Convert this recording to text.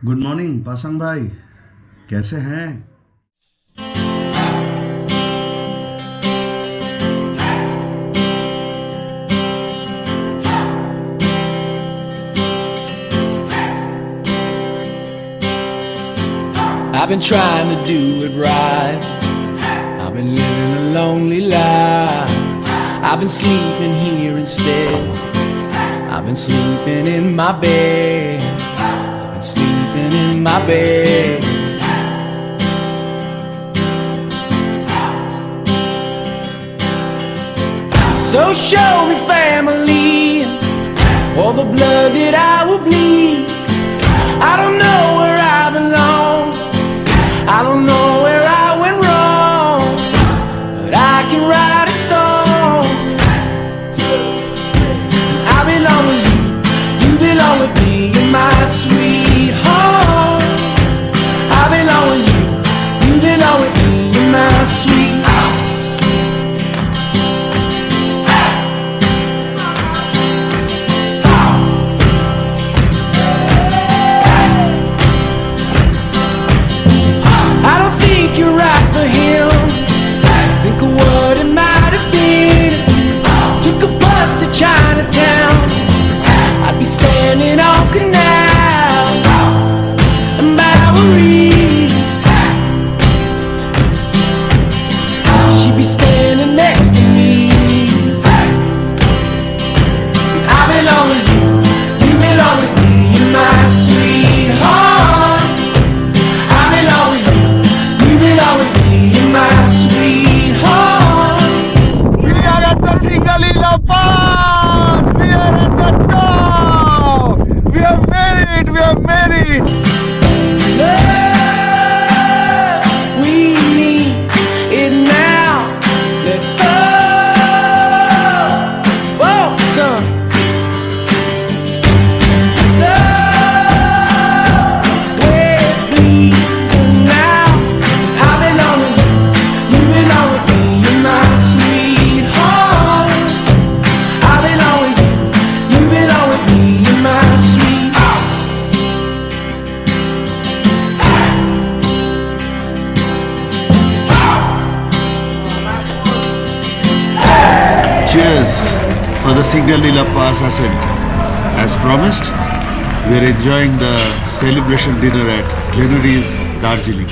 Good morning Pasang भाई, कैसे हैं? I've been trying to do it right. I've been living a lonely life. I've been sleeping here instead. I've been sleeping in my bed. I've been sleeping in my bed. So show me family, all the blood that I will bleed. I don't know where I belong. I don't know where I went wrong, but I can write a song. I belong with you, you belong with me, you're my sweetheart. I belong with you, you belong with me, you're my sweetheart. You're right for him. Think of what it might have been if you took a bus to Chinatown. I'd be standing on Canal and Bowery. She'd be standing next to me. I belong with you, you belong with me, you're my sweetheart. I belong with you, you belong with me, you're my sweetheart. We are at the Singalila Pass! We are at the top! We have made it! We have made it! Love, we need it now. Let's go for some. Somewhere bleeding now. I belong with you, you belong with me, you're my sweetheart. I belong with you, you belong with me, you're my sweetheart. Cheers for the Singalila Pass ascent. As promised, we are enjoying the celebration dinner at Glenorie's, Darjeeling.